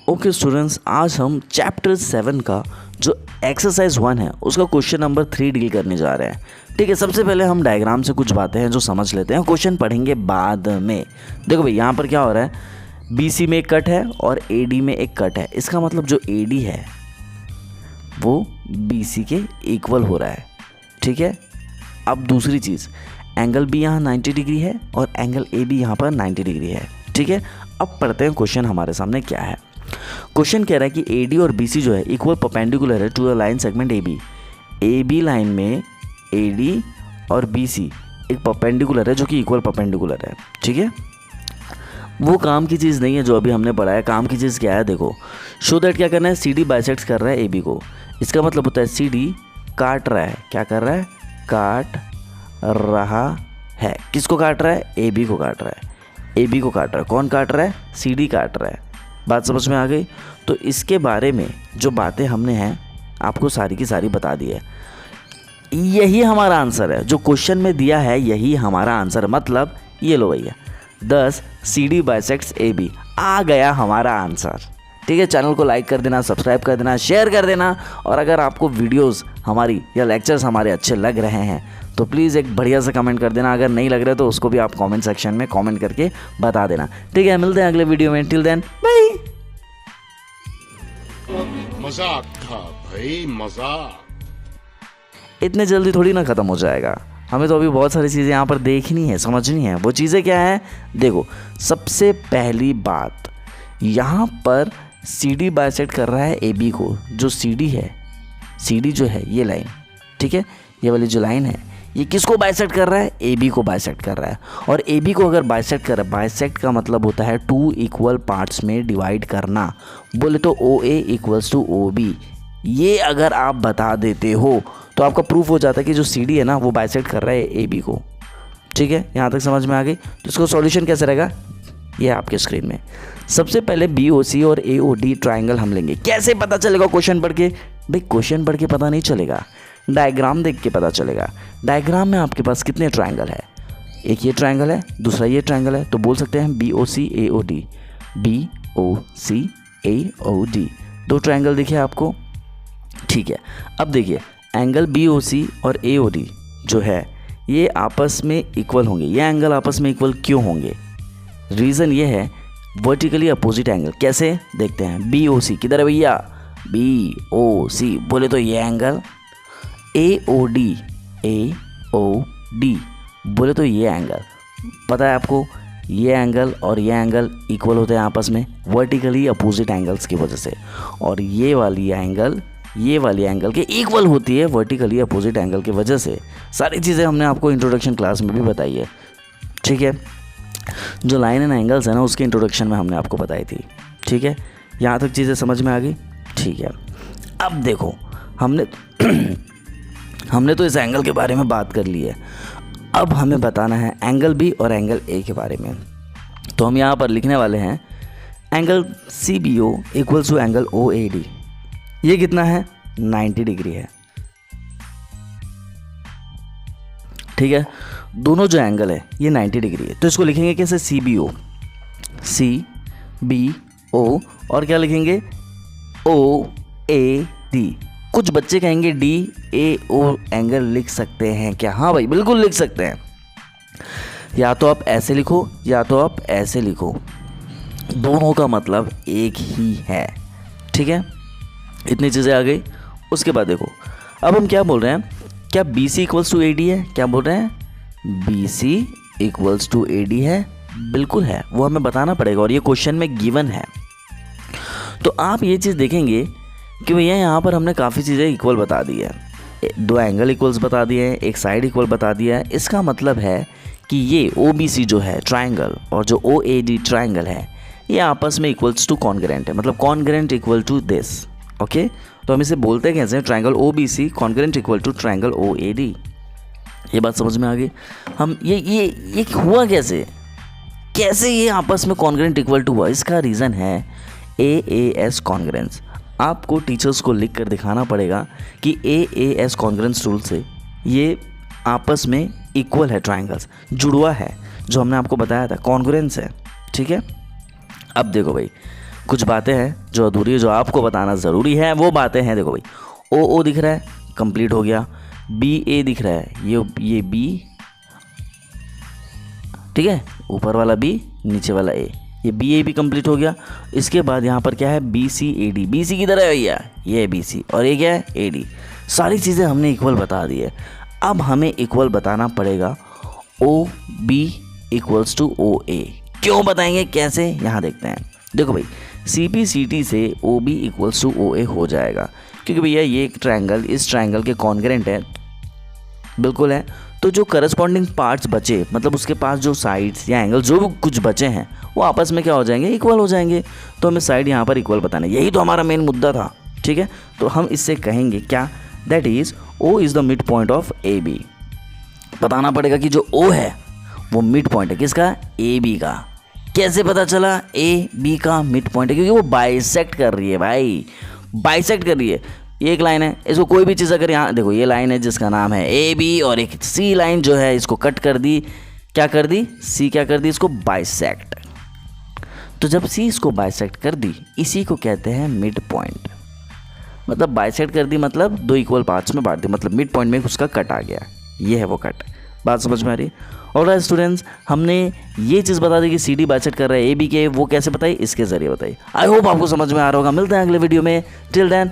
Okay students, आज हम chapter 7 का जो एक्सरसाइज 1 है उसका क्वेश्चन नंबर 3 डील करने जा रहे हैं। ठीक है, सबसे पहले हम डायग्राम से कुछ बातें हैं जो समझ लेते हैं, क्वेश्चन पढ़ेंगे बाद में। देखो भाई, यहाँ पर क्या हो रहा है, BC में एक कट है और AD में एक कट है। इसका मतलब जो AD है वो BC के इक्वल हो रहा है। ठीक है, अब दूसरी चीज़, एंगल B यहाँ 90 डिग्री है और एंगल AB यहाँ पर 90 डिग्री है। ठीक है, अब पढ़ते हैं क्वेश्चन हमारे सामने क्या है। क्वेश्चन कह रहा है कि AD और BC जो है इक्वल परपेंडिकुलर है to the line segment AB। AB line में AD और BC एक परपेंडिकुलर है जो कि इक्वल परपेंडिकुलर है। ठीक है, वो काम की चीज़ नहीं है जो अभी हमने पढ़ा है। काम की चीज़ क्या है, देखो, शो दैट क्या करना है, CD बाइसेक्ट्स कर रहा है AB को। इसका मतलब होता है CD काट रहा है। क्या कर रहा है? काट रहा है। किसको काट रहा है? AB को काट रहा है। AB को काट रहा है। कौन काट रहा है? CD काट रहा है। बात समझ में आ गई? तो इसके बारे में जो बातें हमने हैं आपको सारी की सारी बता दी है। यही हमारा आंसर है, जो क्वेश्चन में दिया है यही हमारा आंसर। मतलब ये लो भैया, 10 CD बाइसेक्ट्स AB, आ गया हमारा आंसर। ठीक है, चैनल को लाइक कर देना, सब्सक्राइब कर देना, शेयर कर देना। और अगर आपको वीडियोस हमारी या लेक्चर्स हमारे अच्छे लग रहे हैं तो प्लीज़ एक बढ़िया सा कमेंट कर देना। अगर नहीं लग रहे तो उसको भी आप कमेंट सेक्शन में कमेंट करके बता देना। ठीक है, मिलते हैं अगले वीडियो में। Till then bye. मजाक था भाई, मजाक। इतने जल्दी थोड़ी ना ख़त्म हो जाएगा, हमें तो अभी बहुत सारी चीज़ें यहाँ पर देखनी है, समझनी है। वो चीज़ें क्या है, देखो, सबसे पहली बात, यहाँ पर CD बाइसेक्ट कर रहा है AB को। जो CD है, CD जो है ये लाइन, ठीक है, ये वाली जो लाइन है, ये किसको बाइसेक्ट कर रहा है? AB को बाइसेक्ट कर रहा है। और AB को अगर बाइसेक्ट कर रहा है, बाइसेक्ट का मतलब होता है 2 इक्वल पार्ट्स में डिवाइड करना। बोले तो OA इक्वल्स टू OB। ये अगर आप बता देते हो तो आपका प्रूफ हो जाता है कि जो CD है ना वो बाइसेक्ट कर रहा है AB को। ठीक है, यहाँ तक समझ में आ गई? तो इसको सॉल्यूशन कैसे रहेगा, ये आपके स्क्रीन में। सबसे पहले BOC और AOD ट्राइंगल हम लेंगे। कैसे पता चलेगा क्वेश्चन पढ़ के? भाई क्वेश्चन पढ़ के पता नहीं चलेगा, डायग्राम देख के पता चलेगा। डायग्राम में आपके पास कितने ट्राइंगल है? एक ये ट्राइंगल है, दूसरा ये ट्राइंगल है, तो बोल सकते हैं BOC AOD। BOC AOD, दो ट्राइंगल दिखे आपको। ठीक है, अब देखिए, एंगल BOC और AOD जो है ये आपस में इक्वल होंगे। ये एंगल आपस में इक्वल क्यों होंगे? रीज़न ये है, वर्टिकली अपोजिट एंगल। कैसे देखते हैं? BOC किधर है भैया? BOC बोले तो ये एंगल। AOD बोले तो ये एंगल। पता है आपको, ये एंगल और ये एंगल इक्वल होते हैं आपस में वर्टिकली अपोजिट एंगल्स की वजह से। और ये वाली एंगल के इक्वल होती है वर्टिकली अपोजिट एंगल की वजह से। सारी चीज़ें हमने आपको इंट्रोडक्शन क्लास में भी बताई है। ठीक है, जो लाइन एंड एंगल्स है ना उसके इंट्रोडक्शन में हमने आपको बताई थी। ठीक है, यहाँ तक चीज़ें समझ में आ गई? ठीक है, अब देखो, हमने तो इस एंगल के बारे में बात कर ली है। अब हमें बताना है एंगल B और एंगल A के बारे में। तो हम यहाँ पर लिखने वाले हैं angle CBO equals to angle OAD। ये कितना है? 90 डिग्री है। ठीक है, दोनों जो एंगल है ये 90 डिग्री है। तो इसको लिखेंगे कैसे? CBO और क्या लिखेंगे? OAD। कुछ बच्चे कहेंगे DAO एंगल लिख सकते हैं क्या? हाँ भाई, बिल्कुल लिख सकते हैं। या तो आप ऐसे लिखो या तो आप ऐसे लिखो, दोनों का मतलब एक ही है। ठीक है, इतनी चीज़ें आ गई। उसके बाद देखो, अब हम क्या बोल रहे हैं, क्या BC इक्वल्स टू AD है? क्या बोल रहे हैं? BC इक्वल्स टू AD है। बिल्कुल है, वो हमें बताना पड़ेगा और ये क्वेश्चन में गिवन है। तो आप ये चीज़ देखेंगे कि भैया यहाँ पर हमने काफ़ी चीज़ें इक्वल बता दी है। दो एंगल इक्वल्स बता दिए हैं, एक साइड इक्वल बता दिया है। इसका मतलब है कि ये OBC जो है ट्राइंगल और जो OAD ट्राइंगल है ये आपस में इक्वल्स टू कॉन्ग्रेंट है। मतलब congruent equal to this. Okay, तो हम इसे बोलते कैसे हैं? Triangle OBC congruent equal to triangle OAD। ये बात समझ में आ गई? हम ये हुआ कैसे ये आपस में कॉन्ग्रेंट इक्वल टू हुआ? इसका रीज़न है AAS कॉन्ग्रेंस। आपको टीचर्स को लिख कर दिखाना पड़ेगा कि AAS कॉन्ग्रेंस रूल से ये आपस में इक्वल है, ट्राइंगल्स जुड़वा है, जो हमने आपको बताया था, कॉन्ग्रेंस है। ठीक है, अब देखो भाई, कुछ बातें हैं जो अधूरी है, जो आपको बताना ज़रूरी है। वो बातें हैं, देखो भाई, ओ दिख रहा है, कंप्लीट हो गया। बी ए दिख रहा है, ये बी, ठीक है, ऊपर वाला बी, नीचे वाला ए, ये बी ए भी कंप्लीट हो गया। इसके बाद यहाँ पर क्या है, B C A D. B C किधर है भैया, ये है बी सी, और ये क्या है, ए डी। सारी चीज़ें हमने इक्वल बता दी है। अब हमें इक्वल बताना पड़ेगा O B equals to O A. क्यों बताएंगे, कैसे, यहाँ देखते हैं। देखो भाई, सी पी सी टी से O B equals to O A हो जाएगा, क्योंकि भैया ये एक ट्रायंगल इस ट्रायंगल के कॉन्ग्रेंट है, बिल्कुल है। तो जो करस्पॉन्डिंग पार्ट्स बचे, मतलब उसके पास जो साइड्स या एंगल जो भी कुछ बचे हैं, वो आपस में क्या हो जाएंगे, इक्वल हो जाएंगे। तो हमें साइड यहाँ पर इक्वल बताना है, यही तो हमारा मेन मुद्दा था, ठीक है। तो हम इससे कहेंगे क्या, that is O is the mid point of A B. बताना पड़ेगा कि जो ओ है वो मिड पॉइंट है किसका, ए बी का। कैसे पता चला ए बी का मिड पॉइंट है, क्योंकि वो बाइसेक्ट कर रही है भाई, बाइसेक्ट कर रही है। ये एक लाइन है, इसको कोई भी चीज़ अगर यहाँ देखो, ये लाइन है जिसका नाम है ए बी, और एक सी लाइन जो है इसको कट कर दी, क्या कर दी, सी क्या कर दी, इसको बाइसेक्ट। तो जब सी इसको बाइसेक्ट कर दी, इसी को कहते हैं मिड पॉइंट। मतलब बाइसेक्ट कर दी मतलब दो इक्वल पार्ट्स में बांट दी, मतलब मिड पॉइंट में उसका कट आ गया, ये है वो कट। बात समझ में आ रही है। और स्टूडेंट्स, हमने ये चीज़ बता दी कि सी डी बाइसेक्ट कर रहा है ए बी के, वो कैसे बताई, इसके ज़रिए बताई। आई होप आपको समझ में आ रहा होगा। मिलते हैं अगले वीडियो में, टिल देन